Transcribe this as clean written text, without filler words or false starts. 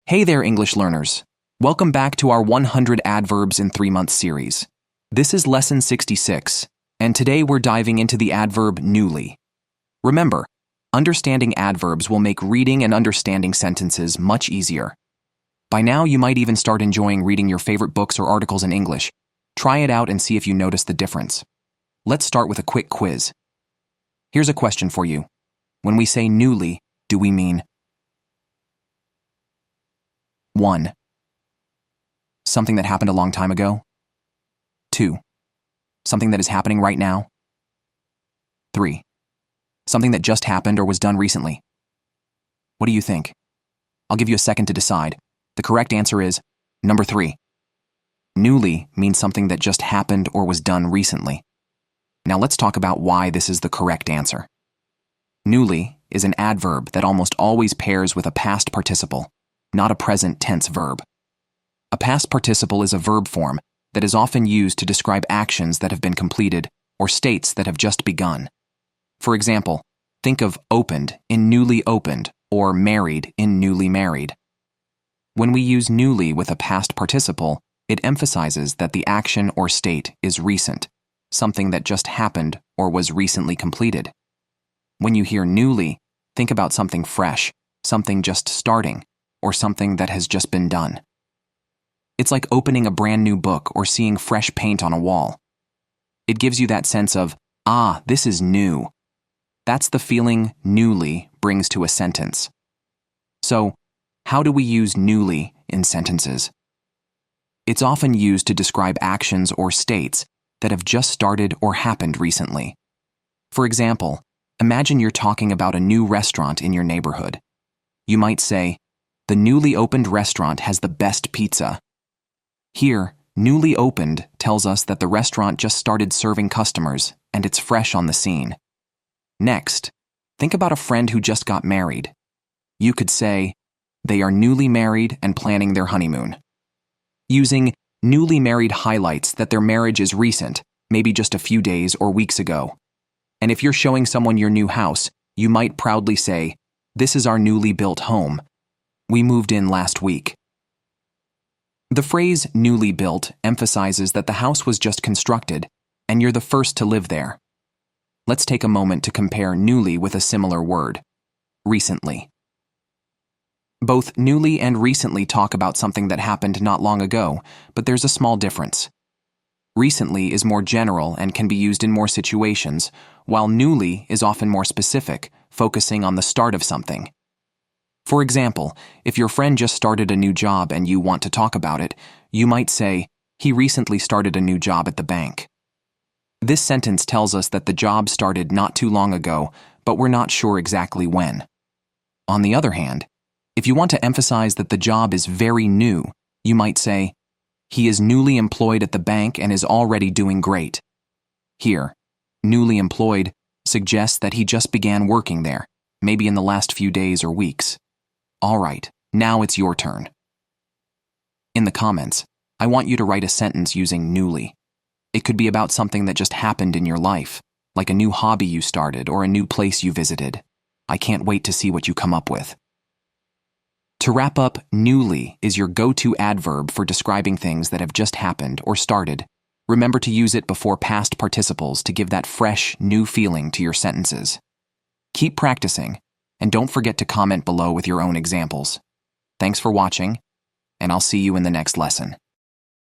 Hey there, English learners. Welcome back to our 100 Adverbs in 3-month series. This is lesson 66, and today we're diving into the adverb newly. Remember, understanding adverbs will make reading and understanding sentences much easier. By now, you might even start enjoying reading your favorite books or articles in English. Try it out and see if you notice the difference. Let's start with a quick quiz. Here's a question for you. When we say newly, do we mean 1. Something that happened a long time ago? 2. Something that is happening right now? 3. Something that just happened or was done recently? What do you think? I'll give you a second to decide. The correct answer is number 3. Newly means something that just happened or was done recently. Now let's talk about why this is the correct answer. Newly is an adverb that almost always pairs with a past participle, not a present tense verb. A past participle is a verb form that is often used to describe actions that have been completed or states that have just begun. For example, think of opened in newly opened or married in newly married. When we use newly with a past participle, it emphasizes that the action or state is recent, something that just happened or was recently completed. When you hear newly, think about something fresh, something just starting, or something that has just been done. It's like opening a brand new book or seeing fresh paint on a wall. It gives you that sense of, this is new. That's the feeling newly brings to a sentence. So, how do we use newly in sentences? It's often used to describe actions or states that have just started or happened recently. For example, imagine you're talking about a new restaurant in your neighborhood. You might say, "The newly opened restaurant has the best pizza." Here, newly opened tells us that the restaurant just started serving customers and it's fresh on the scene. Next, think about a friend who just got married. You could say, "They are newly married and planning their honeymoon." Using newly married highlights that their marriage is recent, maybe just a few days or weeks ago. And if you're showing someone your new house, you might proudly say, "This is our newly built home. We moved in last week." The phrase newly built emphasizes that the house was just constructed and you're the first to live there. Let's take a moment to compare newly with a similar word, recently. Both newly and recently talk about something that happened not long ago, but there's a small difference. Recently is more general and can be used in more situations, while newly is often more specific, focusing on the start of something. For example, if your friend just started a new job and you want to talk about it, you might say, "He recently started a new job at the bank." This sentence tells us that the job started not too long ago, but we're not sure exactly when. On the other hand, if you want to emphasize that the job is very new, you might say, "He is newly employed at the bank and is already doing great." Here, newly employed suggests that he just began working there, maybe in the last few days or weeks. All right, now it's your turn. In the comments, I want you to write a sentence using newly. It could be about something that just happened in your life, like a new hobby you started or a new place you visited. I can't wait to see what you come up with. To wrap up, newly is your go-to adverb for describing things that have just happened or started. Remember to use it before past participles to give that fresh, new feeling to your sentences. Keep practicing, and don't forget to comment below with your own examples. Thanks for watching, and I'll see you in the next lesson.